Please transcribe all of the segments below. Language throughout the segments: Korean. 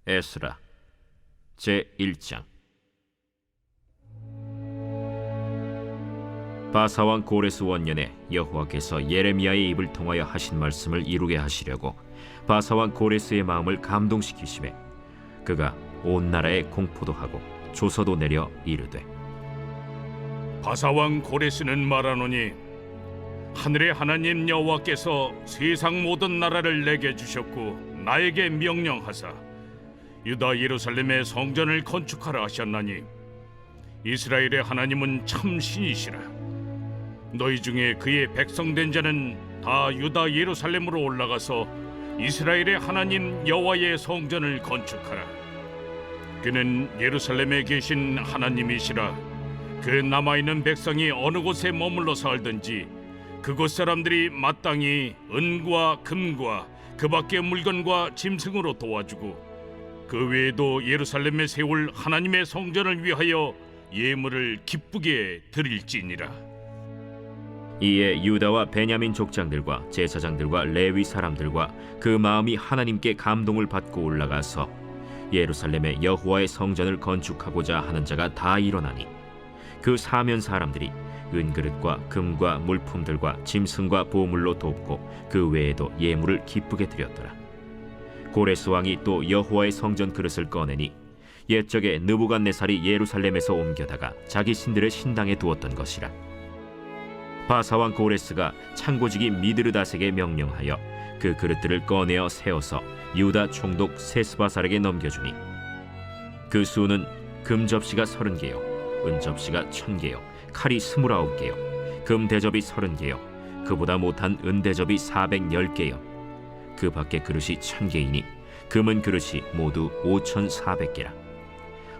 에스라 제1장. 바사왕 고레스 원년에 여호와께서 예레미야의 입을 통하여 하신 말씀을 이루게 하시려고 바사왕 고레스의 마음을 감동시키심에 그가 온 나라에 공포도 하고 조서도 내려 이르되, 바사왕 고레스는 말하노니 하늘의 하나님 여호와께서 세상 모든 나라를 내게 주셨고 나에게 명령하사 유다 예루살렘의 성전을 건축하라 하셨나니 이스라엘의 하나님은 참 신이시라. 너희 중에 그의 백성된 자는 다 유다 예루살렘으로 올라가서 이스라엘의 하나님 여호와의 성전을 건축하라. 그는 예루살렘에 계신 하나님이시라. 그 남아있는 백성이 어느 곳에 머물러 살든지 그곳 사람들이 마땅히 은과 금과 그 밖의 물건과 짐승으로 도와주고 그 외에도 예루살렘에 세울 하나님의 성전을 위하여 예물을 기쁘게 드릴지니라. 이에 유다와 베냐민 족장들과 제사장들과 레위 사람들과 그 마음이 하나님께 감동을 받고 올라가서 예루살렘에 여호와의 성전을 건축하고자 하는 자가 다 일어나니 그 사면 사람들이 은그릇과 금과 물품들과 짐승과 보물로 돕고 그 외에도 예물을 기쁘게 드렸더라. 고레스 왕이 또 여호와의 성전 그릇을 꺼내니 옛적에 느부갓네살이 예루살렘에서 옮겨다가 자기 신들의 신당에 두었던 것이라. 바사왕 고레스가 창고지기 미드르닷에게 명령하여 그 그릇들을 꺼내어 세워서 유다 총독 세스바살에게 넘겨주니 그 수는 금 접시가 30개요 은 접시가 1000개요 칼이 29개요 금 대접이 30개요 그보다 못한 은 대접이 410개요 그 밖의 그릇이 1000개이니 금은 그릇이 모두 5400개라.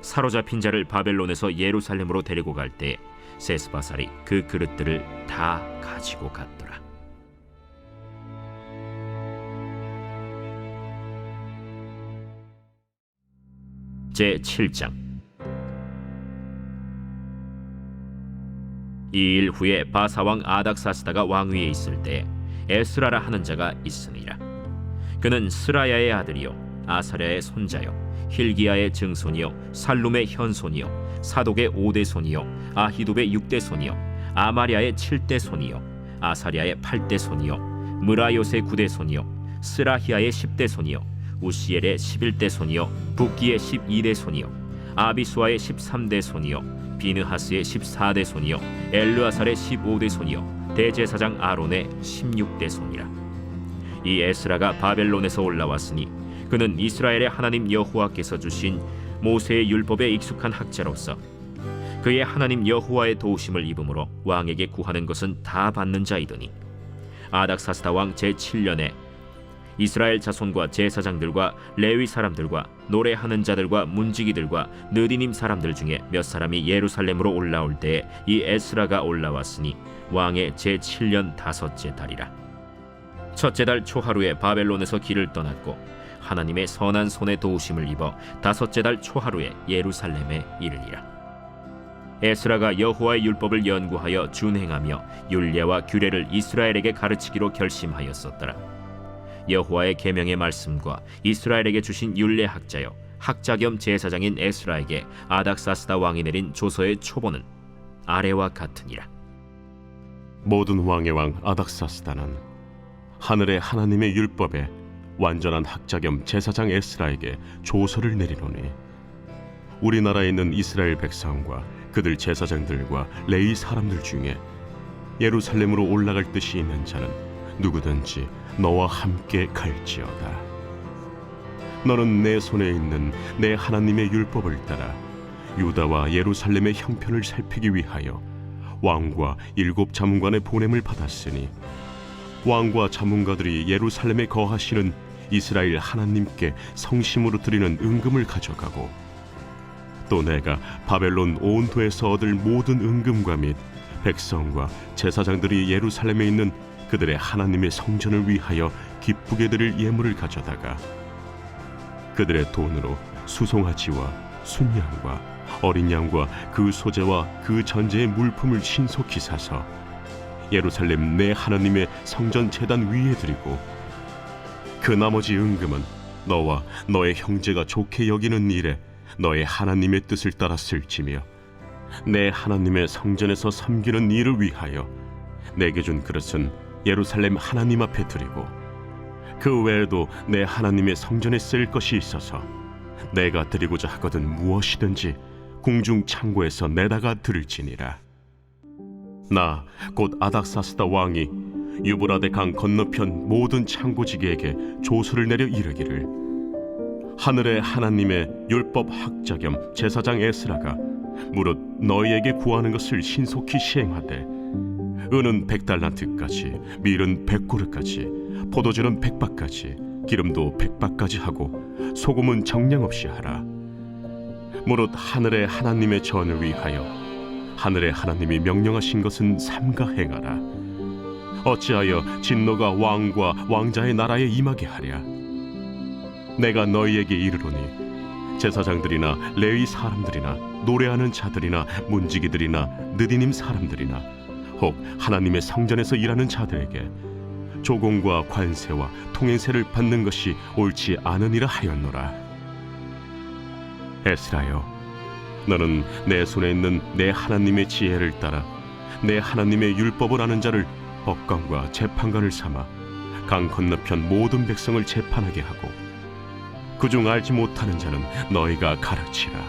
사로잡힌 자를 바벨론에서 예루살렘으로 데리고 갈 때에 세스바살이 그 그릇들을 다 가지고 갔더라. 제7장. 이 일 후에 바사왕 아닥사스다가 왕위에 있을 때 에스라라 하는 자가 있으니라. 그는 스라야의 아들이요 아사랴의 손자요 힐기야의 증손이요 살룸의 현손이요 사독의 5대 손이요 아히둡의 6대 손이요 아마랴의 7대 손이요 아사랴의 8대 손이요 무라요의 9대 손이요 스라히야의 10대 손이요 우시엘의 11대 손이요 붓기의 12대 손이요 아비수아의 13대 손이요 비느하스의 14대 손이요 엘르아살의 15대 손이요 대제사장 아론의 16대 손이라. 이 에스라가 바벨론에서 올라왔으니 그는 이스라엘의 하나님 여호와께서 주신 모세의 율법에 익숙한 학자로서 그의 하나님 여호와의 도우심을 입음으로 왕에게 구하는 것은 다 받는 자이더니 아닥사스다 왕 제7년에 이스라엘 자손과 제사장들과 레위 사람들과 노래하는 자들과 문지기들과 느디님 사람들 중에 몇 사람이 예루살렘으로 올라올 때에 이 에스라가 올라왔으니 왕의 제7년 5째 달이라. 첫째 달 초하루에 바벨론에서 길을 떠났고 하나님의 선한 손에 도우심을 입어 5째 달 초하루에 예루살렘에 이르니라. 에스라가 여호와의 율법을 연구하여 준행하며 율례와 규례를 이스라엘에게 가르치기로 결심하였었더라. 여호와의 계명의 말씀과 이스라엘에게 주신 율례 학자여 학자 겸 제사장인 에스라에게 아닥사스다 왕이 내린 조서의 초본은 아래와 같으니라. 모든 왕의 왕 아닥사스다는 하늘의 하나님의 율법에 완전한 학자 겸 제사장 에스라에게 조서를 내리노니 우리나라에 있는 이스라엘 백성과 그들 제사장들과 레위 사람들 중에 예루살렘으로 올라갈 뜻이 있는 자는 누구든지 너와 함께 갈지어다. 너는 내 손에 있는 내 하나님의 율법을 따라 유다와 예루살렘의 형편을 살피기 위하여 왕과 7 자문관의 보냄을 받았으니 왕과 자문가들이 예루살렘에 거하시는 이스라엘 하나님께 성심으로 드리는 은금을 가져가고 또 내가 바벨론 온도에서 얻을 모든 은금과 및 백성과 제사장들이 예루살렘에 있는 그들의 하나님의 성전을 위하여 기쁘게 드릴 예물을 가져다가 그들의 돈으로 수송아지와 순양과 어린 양과 그 소재와 그 전제의 물품을 신속히 사서 예루살렘 내 하나님의 성전 제단 위에 드리고 그 나머지 은금은 너와 너의 형제가 좋게 여기는 일에 너의 하나님의 뜻을 따라 쓸지며 내 하나님의 성전에서 섬기는 일을 위하여 내게 준 그릇은 예루살렘 하나님 앞에 드리고 그 외에도 내 하나님의 성전에 쓸 것이 있어서 내가 드리고자 하거든 무엇이든지 궁중 창고에서 내다가 드릴지니라. 나 곧 아닥사스다 왕이 유브라데 강 건너편 모든 창고지기에게 조서를 내려 이르기를 하늘의 하나님의 율법 학자 겸 제사장 에스라가 무릇 너희에게 구하는 것을 신속히 시행하되 은은 100달란트까지 밀은 100고르까지 포도주는 100바까지 기름도 100바까지 하고 소금은 정량 없이 하라. 무릇 하늘의 하나님의 전을 위하여 하늘의 하나님이 명령하신 것은 삼가 행하라. 어찌하여 진노가 왕과 왕자의 나라에 임하게 하랴. 내가 너희에게 이르노니 제사장들이나 레위 사람들이나 노래하는 자들이나 문지기들이나 느디님 사람들이나 혹 하나님의 성전에서 일하는 자들에게 조공과 관세와 통행세를 받는 것이 옳지 않으니라 하였노라. 에스라여, 너는 내 손에 있는 내 하나님의 지혜를 따라 내 하나님의 율법을 아는 자를 법관과 재판관을 삼아 강 건너편 모든 백성을 재판하게 하고 그중 알지 못하는 자는 너희가 가르치라.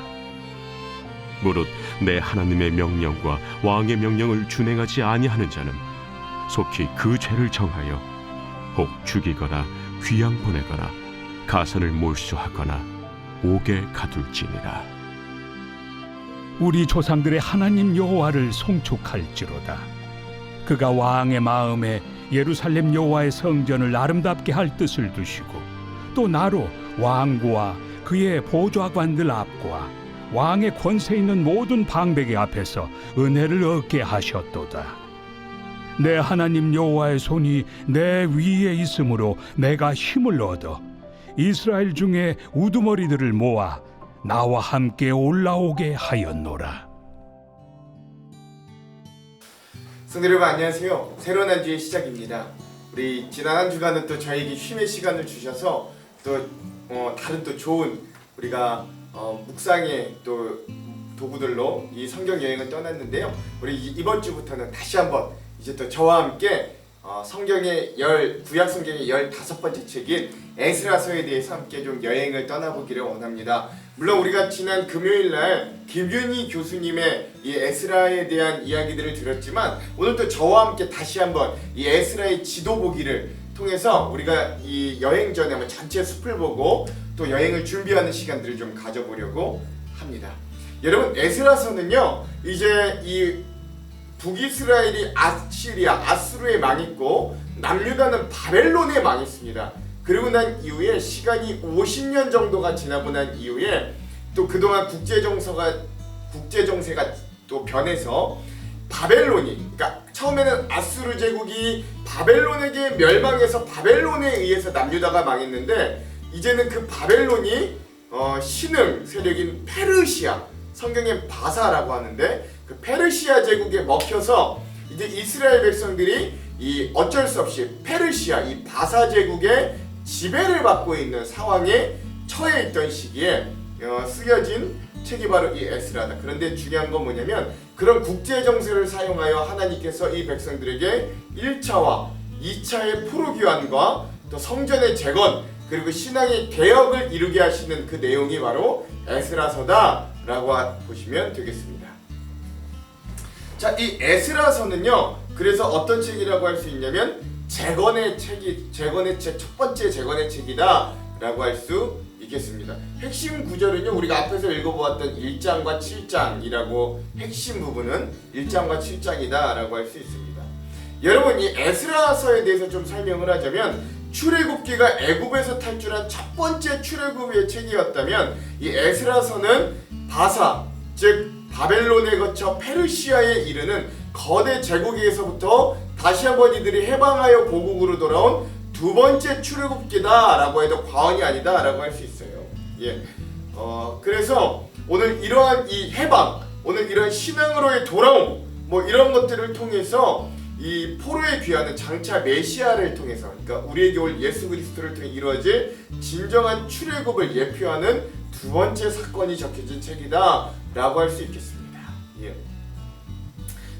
무릇 내 하나님의 명령과 왕의 명령을 준행하지 아니하는 자는 속히 그 죄를 정하여 혹 죽이거나 귀양 보내거나 가선을 몰수하거나 옥에 가둘지니라. 우리 조상들의 하나님 여호와를 송축할지로다. 그가 왕의 마음에 예루살렘 여호와의 성전을 아름답게 할 뜻을 두시고 또 나로 왕과 그의 보좌관들 앞과 왕의 권세 있는 모든 방백의 앞에서 은혜를 얻게 하셨도다. 내 하나님 여호와의 손이 내 위에 있으므로 내가 힘을 얻어 이스라엘 중에 우두머리들을 모아 나와 함께 올라오게 하였노라. 성도 여러분 안녕하세요. 새로운 한 주의 시작입니다. 우리 지난 한 주간은 또 저에게 쉼의 시간을 주셔서 또 다른 또 좋은 우리가 묵상의 또 도구들로 이 성경 여행을 떠났는데요. 우리 이번 주부터는 다시 한번 이제 또 저와 함께 성경의 구약 성경의 15번째 책인 에스라서에 대해서 함께 좀 여행을 떠나보기를 원합니다. 물론 우리가 지난 금요일날 김윤희 교수님의 이 에스라에 대한 이야기들을 들었지만 오늘 또 저와 함께 다시 한번 이 에스라의 지도 보기를 통해서 우리가 이 여행 전에 한번 전체 숲을 보고 또 여행을 준비하는 시간들을 좀 가져보려고 합니다. 여러분 에스라서는요 이제 이 북이스라엘이 아수르에 망했고 남유다는 바벨론에 망했습니다. 그리고 난 이후에 시간이 50년 정도가 지나고 난 이후에 또 그동안 국제정세가 또 변해서 바벨론이 그러니까 처음에는 아수르 제국이 바벨론에게 멸망해서 바벨론에 의해서 남유다가 망했는데 이제는 그 바벨론이 신흥 세력인 페르시아 성경엔 바사라고 하는데 그 페르시아 제국에 먹혀서 이제 이스라엘 백성들이 이 어쩔 수 없이 페르시아 이 바사 제국의 지배를 받고 있는 상황에 처해 있던 시기에 쓰여진 책이 바로 이 에스라다. 그런데 중요한 건 뭐냐면 그런 국제 정세를 사용하여 하나님께서 이 백성들에게 1차와 2차의 포로 교환과 또 성전의 재건 그리고 신앙의 개혁을 이루게 하시는 그 내용이 바로 에스라서다라고 보시면 되겠습니다. 자, 이 에스라서는요. 그래서 어떤 책이라고 할 수 있냐면 재건의 책 첫 번째 재건의 책이다라고 할 수 있겠습니다. 핵심 구절은요. 우리가 앞에서 읽어보았던 1장과 7장이라고 핵심 부분은 1장과 7장이다라고 할 수 있습니다. 여러분 이 에스라서에 대해서 좀 설명을 하자면 출애굽기가 애굽에서 탈출한 첫 번째 출애굽의 책이었다면 이 에스라서는 바사 즉 바벨론에 거쳐 페르시아에 이르는 거대 제국에서부터 다시 한번 이들이 해방하여 고국으로 돌아온 두 번째 출애굽기다라고 해도 과언이 아니다라고 할 수 있어요. 예. 그래서 오늘 이러한 이 해방, 오늘 이런 신앙으로의 돌아옴, 뭐 이런 것들을 통해서 이 포로의 귀환은 장차 메시아를 통해서, 그러니까 우리에게 올 예수 그리스도를 통해 이루어질 진정한 출애굽을 예표하는 두 번째 사건이 적혀진 책이다라고 할 수 있겠습니다. 예.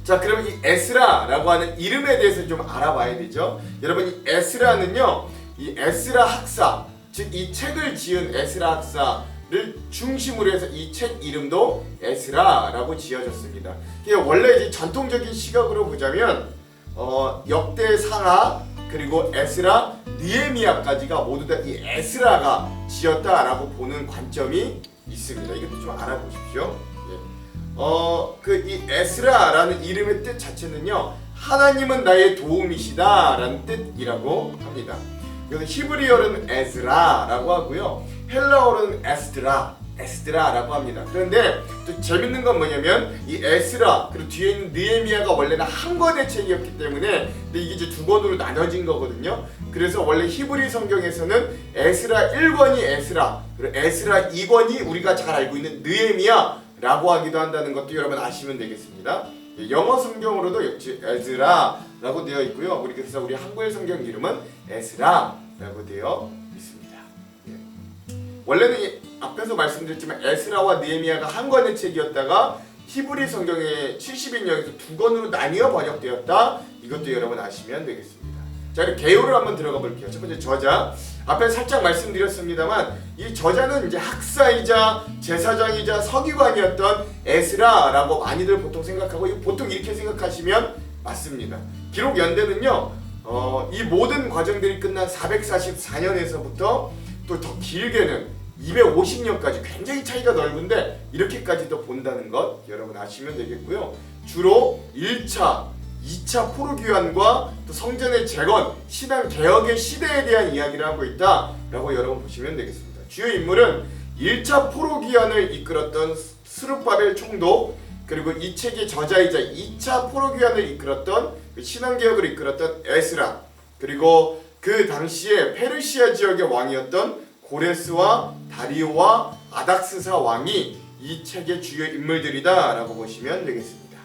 자, 그럼 이 에스라라고 하는 이름에 대해서 좀 알아봐야 되죠. 여러분, 이 에스라는요, 이 에스라 학사, 즉 이 책을 지은 에스라 학사를 중심으로 해서 이 책 이름도 에스라라고 지어졌습니다. 이게 원래 이제 전통적인 시각으로 보자면 역대 상하 그리고 에스라, 느헤미야까지가 모두 다 이 에스라가 지었다라고 보는 관점이 있습니다. 이것도 좀 알아보십시오. 이 에스라라는 이름의 뜻 자체는요, 하나님은 나의 도움이시다라는 뜻이라고 합니다. 그래서 히브리어로는 에즈라라고 하고요, 헬라어로는 에스드라라고 합니다. 그런데 또 재밌는 건 뭐냐면 이 에스라 그리고 뒤에 있는 느헤미야가 원래는 한 권의 책이었기 때문에, 근데 이게 이제 두 권으로 나눠진 거거든요. 그래서 원래 히브리 성경에서는 에스라 1권이 에스라, 그리고 에스라 2권이 우리가 잘 알고 있는 느헤미야라고 하기도 한다는 것도 여러분 아시면 되겠습니다. 영어 성경으로도 역시 에즈라라고 되어 있고요. 그래서 우리 한글 성경 이름은 에스라라고 되어 있습니다. 원래는 앞에서 말씀드렸지만 에스라와 느헤미야가 한 권의 책이었다가 히브리 성경의 70인역에서 두 권으로 나뉘어 번역되었다. 이것도 여러분 아시면 되겠습니다. 자, 그럼 개요를 한번 들어가 볼게요. 첫 번째 저자, 앞에 살짝 말씀드렸습니다만 이 저자는 이제 학사이자 제사장이자 서기관이었던 에스라라고 많이들 보통 생각하고, 보통 이렇게 생각하시면 맞습니다. 기록 연대는요, 이 모든 과정들이 끝난 444년에서부터 또 더 길게는 250년까지 굉장히 차이가 넓은데 이렇게까지도 본다는 것 여러분 아시면 되겠고요. 주로 1차, 2차 포로귀환과 또 성전의 재건, 신앙 개혁의 시대에 대한 이야기를 하고 있다라고 여러분 보시면 되겠습니다. 주요 인물은 1차 포로귀환을 이끌었던 스룹바벨 총독, 그리고 이 책의 저자이자 2차 포로귀환을 이끌었던 신앙 개혁을 이끌었던 에스라, 그리고 그 당시에 페르시아 지역의 왕이었던 고레스와 다리오와 아닥스사 왕이 이 책의 주요 인물들이다라고 보시면 되겠습니다.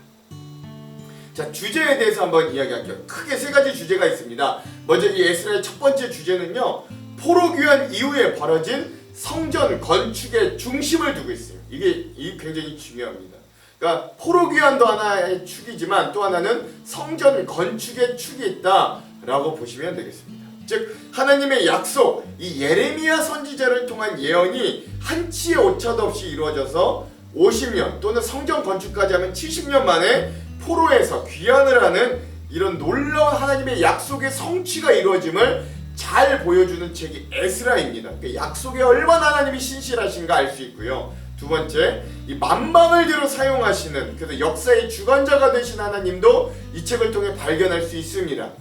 자, 주제에 대해서 한번 이야기할게요. 크게 세 가지 주제가 있습니다. 먼저 이 에스라의 첫 번째 주제는요, 포로귀환 이후에 벌어진 성전 건축의 중심을 두고 있어요. 이게 굉장히 중요합니다. 그러니까 포로귀환도 하나의 축이지만 또 하나는 성전 건축의 축이 있다라고 보시면 되겠습니다. 즉 하나님의 약속, 이 예레미야 선지자를 통한 예언이 한치의 오차도 없이 이루어져서 50년 또는 성전 건축까지 하면 70년 만에 포로에서 귀환을 하는 이런 놀라운 하나님의 약속의 성취가 이루어짐을 잘 보여주는 책이 에스라입니다. 그 약속에 얼마나 하나님이 신실하신가 알 수 있고요. 두 번째, 이 만방을 뒤로 사용하시는, 그래서 역사의 주관자가 되신 하나님도 이 책을 통해 발견할 수 있습니다.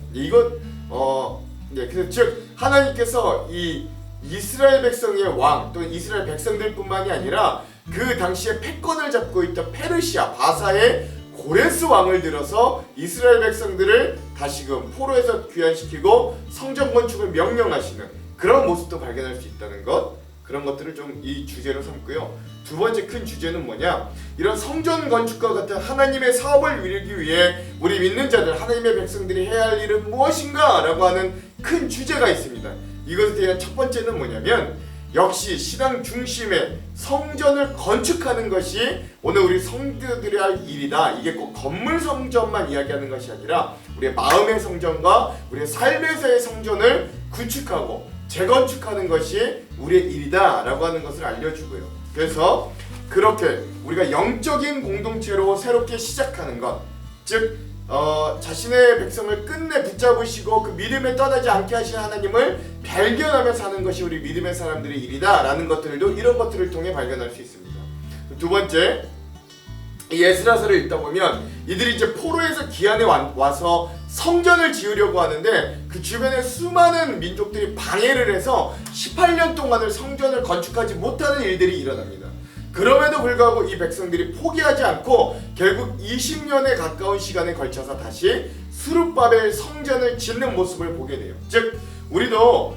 그래서 즉 하나님께서 이 이스라엘 백성의 왕, 또 이스라엘 백성들뿐만이 아니라 그 당시에 패권을 잡고 있던 페르시아 바사의 고레스 왕을 들어서 이스라엘 백성들을 다시금 포로에서 귀환시키고 성전 건축을 명령하시는 그런 모습도 발견할 수 있다는 것, 그런 것들을 좀 이 주제로 삼고요. 두 번째 큰 주제는 뭐냐, 이런 성전 건축과 같은 하나님의 사업을 이루기 위해 우리 믿는 자들, 하나님의 백성들이 해야 할 일은 무엇인가 라고 하는 큰 주제가 있습니다. 이것에 대한 첫 번째는 뭐냐면, 역시 신앙 중심의 성전을 건축하는 것이 오늘 우리 성도들이 할 일이다. 이게 꼭 건물 성전만 이야기하는 것이 아니라 우리의 마음의 성전과 우리의 삶에서의 성전을 구축하고 재건축하는 것이 우리의 일이다 라고 하는 것을 알려주고요. 그래서 그렇게 우리가 영적인 공동체로 새롭게 시작하는 것, 즉 자신의 백성을 끝내 붙잡으시고 그 믿음에 떠나지 않게 하신 하나님을 발견하며 사는 것이 우리 믿음의 사람들의 일이다 라는 것들도 이런 것들을 통해 발견할 수 있습니다. 두 번째, 이 에스라서를 읽다 보면 이들이 이제 포로에서 귀환에 와서 성전을 지으려고 하는데 그 주변에 수많은 민족들이 방해를 해서 18년 동안을 성전을 건축하지 못하는 일들이 일어납니다. 그럼에도 불구하고 이 백성들이 포기하지 않고 결국 20년에 가까운 시간에 걸쳐서 다시 스룹바벨 성전을 짓는 모습을 보게 돼요. 즉 우리도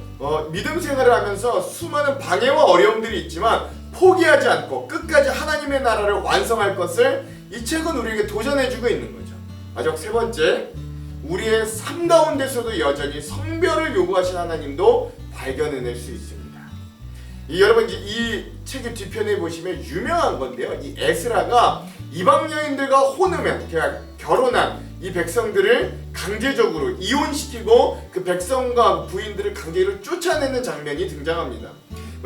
믿음 생활을 하면서 수많은 방해와 어려움들이 있지만 포기하지 않고 끝까지 하나님의 나라를 완성할 것을 이 책은 우리에게 도전해주고 있는 거죠. 마지막 세 번째, 우리의 삶 가운데서도 여전히 성별을 요구하신 하나님도 발견해낼 수 있습니다. 여러분 이 책의 뒤편에 보시면 유명한 건데요. 이 에스라가 이방 여인들과 혼으면 결혼한 이 백성들을 강제적으로 이혼시키고 그 백성과 부인들을 강제로 쫓아내는 장면이 등장합니다.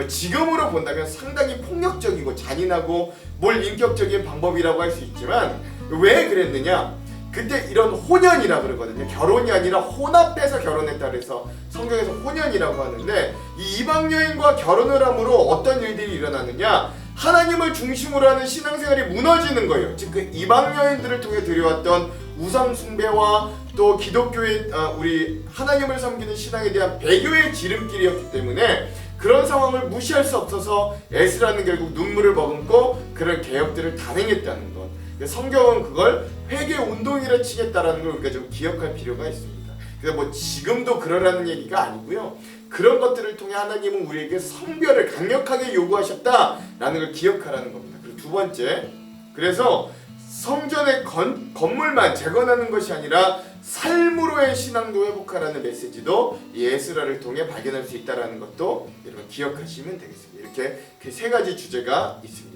지금으로 본다면 상당히 폭력적이고 잔인하고 인격적인 방법이라고 할 수 있지만 왜 그랬느냐? 그때 이런 혼연이라 그러거든요. 결혼이 아니라 혼합해서 결혼했다 그래서 성경에서 혼연이라고 하는데 이 이방 여인과 결혼을 함으로 어떤 일들이 일어나느냐? 하나님을 중심으로 하는 신앙생활이 무너지는 거예요. 즉 그 이방 여인들을 통해 들여왔던 우상 숭배와 또 기독교의 우리 하나님을 섬기는 신앙에 대한 배교의 지름길이었기 때문에 그런 상황을 무시할 수 없어서 에스라는 결국 눈물을 머금고 그런 개혁들을 단행했다는 것. 성경은 그걸 회개 운동이라 치겠다라는 걸 우리가 좀 기억할 필요가 있습니다. 그래서 지금도 그러라는 얘기가 아니고요. 그런 것들을 통해 하나님은 우리에게 성별을 강력하게 요구하셨다라는 걸 기억하라는 겁니다. 그리고 두 번째, 그래서 성전의 건물만 재건하는 것이 아니라 삶으로의 신앙도 회복하라는 메시지도 이 에스라를 통해 발견할 수 있다는 것도 여러분 기억하시면 되겠습니다. 이렇게 그 세 가지 주제가 있습니다.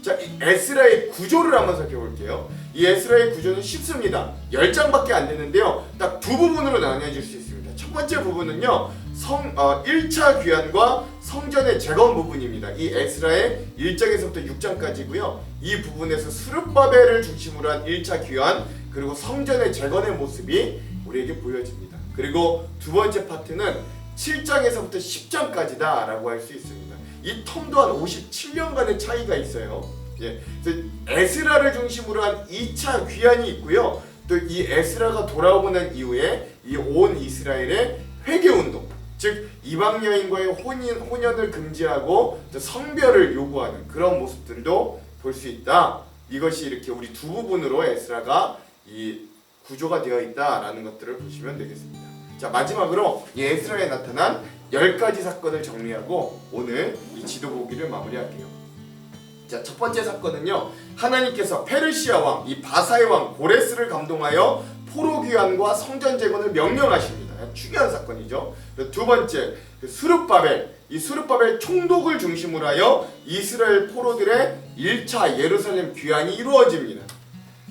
자, 이 에스라의 구조를 한번 살펴볼게요. 이 에스라의 구조는 쉽습니다. 10장밖에 안 되는데요. 딱 두 부분으로 나뉘어질 수 있습니다. 첫 번째 부분은요. 1차 귀환과 성전의 재건 부분입니다. 이 에스라의 1장에서부터 6장까지고요. 이 부분에서 스룹바벨을 중심으로 한 1차 귀환 그리고 성전의 재건의 모습이 우리에게 보여집니다. 그리고 두 번째 파트는 7장에서부터 10장까지다 라고 할 수 있습니다. 이 텀 또한 57년간의 차이가 있어요. 그래서 에스라를 중심으로 한 2차 귀환이 있고요. 또 이 에스라가 돌아오고 난 이후에 이 온 이스라엘의 회개운동, 즉 이방 여인과의 혼연을 금지하고 성별을 요구하는 그런 모습들도 볼 수 있다. 이것이 이렇게 우리 두 부분으로 에스라가 이 구조가 되어 있다라는 것들을 보시면 되겠습니다. 자, 마지막으로 이 에스라에 나타난 10가지 사건을 정리하고 오늘 이 지도 보기를 마무리할게요. 자, 첫 번째 사건은요. 하나님께서 페르시아 왕, 이 바사의 왕 고레스를 감동하여 포로 귀환과 성전 재건을 명령하십니다. 중요한 사건이죠. 두 번째, 스룹바벨, 이 스룹바벨 총독을 중심으로 하여 이스라엘 포로들의 1차 예루살렘 귀환이 이루어집니다.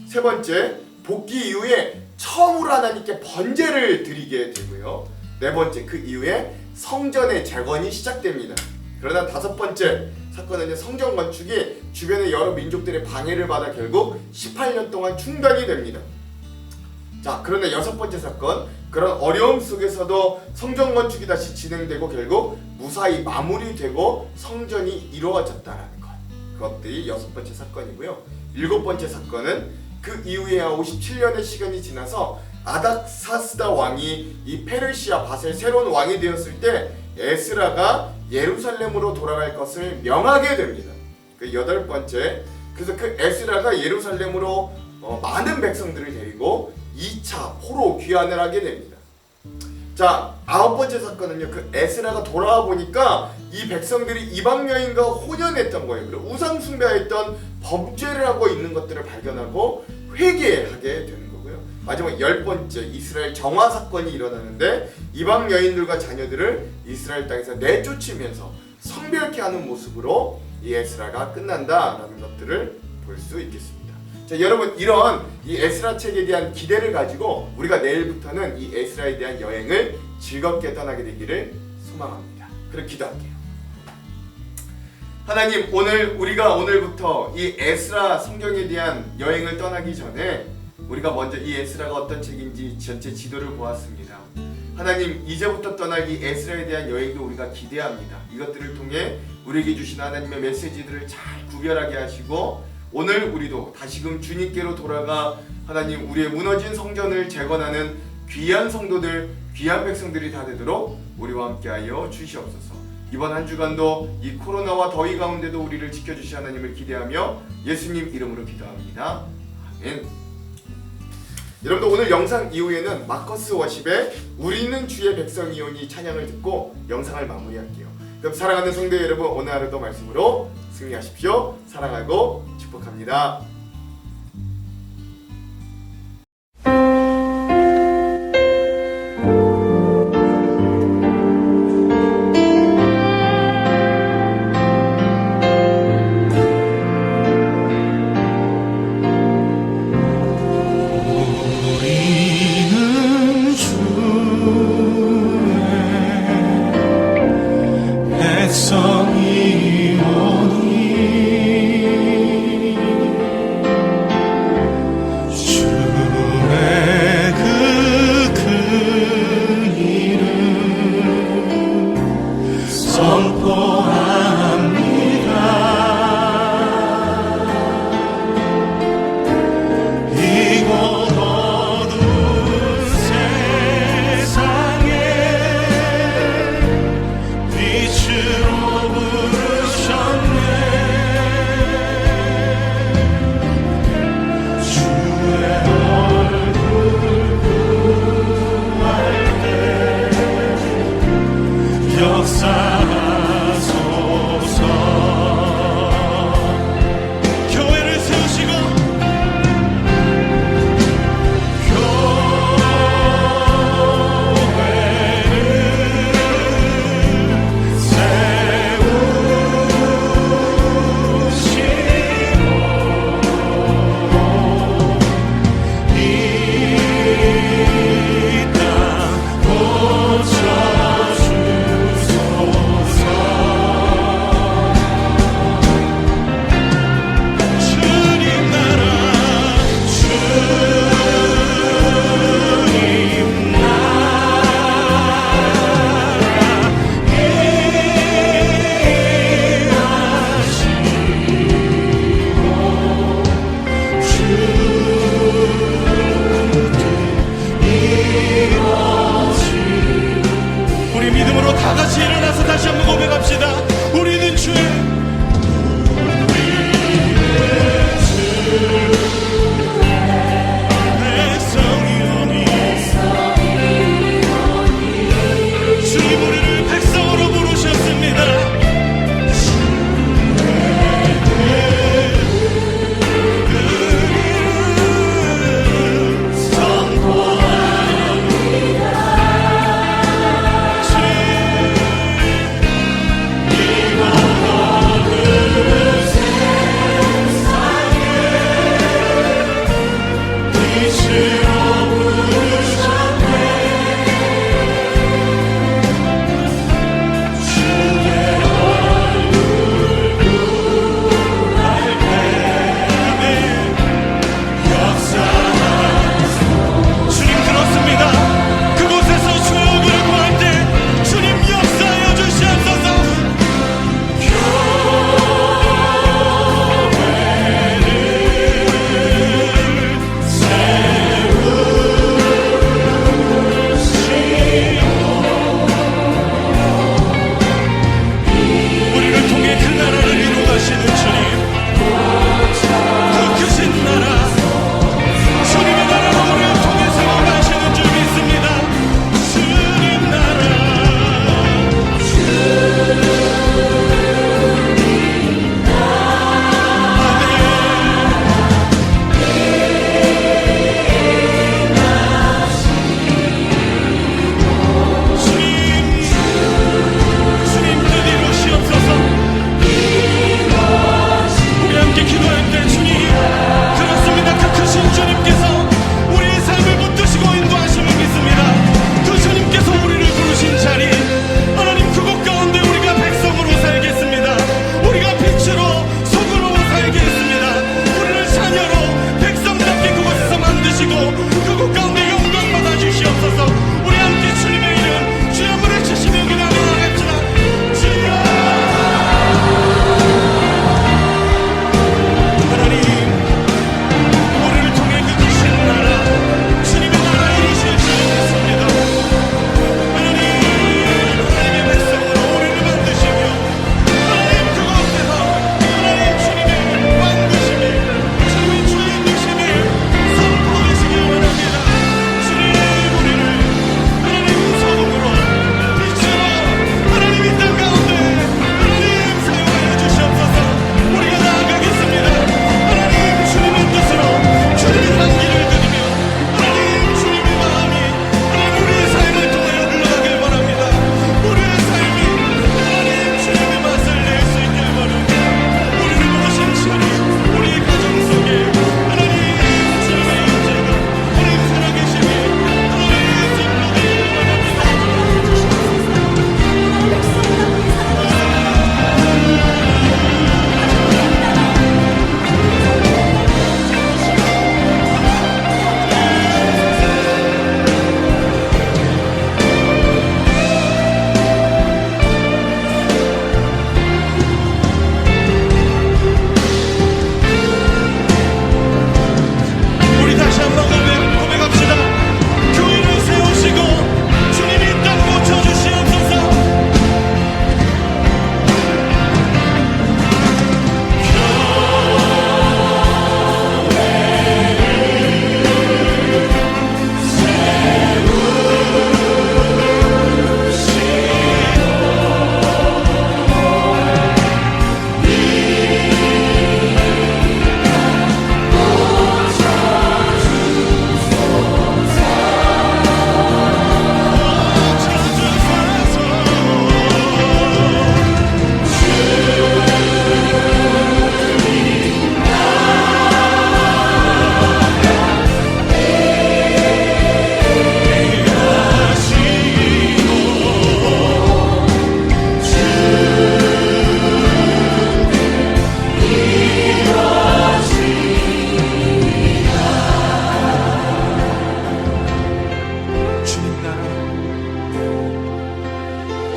세 번째, 복귀 이후에 처음으로 하나님께 번제를 드리게 되고요. 네 번째, 그 이후에 성전의 재건이 시작됩니다. 그러나 다섯 번째 사건은 성전 건축이 주변의 여러 민족들의 방해를 받아 결국 18년 동안 중단이 됩니다. 자, 그런데 여섯 번째 사건, 그런 어려움 속에서도 성전 건축이 다시 진행되고 결국 무사히 마무리되고 성전이 이루어졌다라는 것. 그것들이 여섯 번째 사건이고요. 일곱 번째 사건은 그 이후에 57년의 시간이 지나서 아닥사스다 왕이 이 페르시아 바셀 새로운 왕이 되었을 때 에스라가 예루살렘으로 돌아갈 것을 명하게 됩니다. 그 여덟 번째, 그래서 그 에스라가 예루살렘으로 많은 백성들을 데리고 2차 포로 귀환을 하게 됩니다. 자, 아홉 번째 사건은요. 그 에스라가 돌아와 보니까 이 백성들이 이방 여인과 혼연했던 거예요. 그리고 우상 숭배했던 범죄를 하고 있는 것들을 발견하고 회개하게 되는 거고요. 마지막 열 번째, 이스라엘 정화 사건이 일어나는데 이방 여인들과 자녀들을 이스라엘 땅에서 내쫓으면서 성별케 하는 모습으로 이 에스라가 끝난다라는 것들을 볼 수 있겠습니다. 자, 여러분, 이런 이 에스라 책에 대한 기대를 가지고 우리가 내일부터는 이 에스라에 대한 여행을 즐겁게 떠나게 되기를 소망합니다. 그럼 기도할게요. 하나님, 우리가 오늘부터 이 에스라 성경에 대한 여행을 떠나기 전에 우리가 먼저 이 에스라가 어떤 책인지 전체 지도를 보았습니다. 하나님, 이제부터 떠날 이 에스라에 대한 여행도 우리가 기대합니다. 이것들을 통해 우리에게 주신 하나님의 메시지들을 잘 구별하게 하시고 오늘 우리도 다시금 주님께로 돌아가 하나님 우리의 무너진 성전을 재건하는 귀한 성도들, 귀한 백성들이 다 되도록 우리와 함께하여 주시옵소서. 이번 한 주간도 이 코로나와 더위 가운데도 우리를 지켜주시 하나님을 기대하며 예수님 이름으로 기도합니다. 아멘. 여러분들, 오늘 영상 이후에는 마커스 워십의 우리는 주의 백성이오니 찬양을 듣고 영상을 마무리할게요. 그럼 사랑하는 성도 여러분, 오늘 하루도 말씀으로 승리하십시오. 사랑하고 축복합니다. 역사하소서. 교회를 세우시고 우리 믿음으로 다 같이 일어나서 다시 한번 고백합시다. 우리는 주의 백성이오니 주님 우리를 백성으로 부르셨습니다. 선포합니다.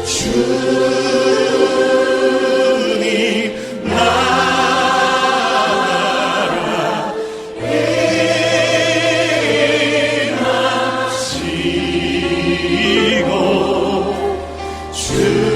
주님 나라 임하시고 주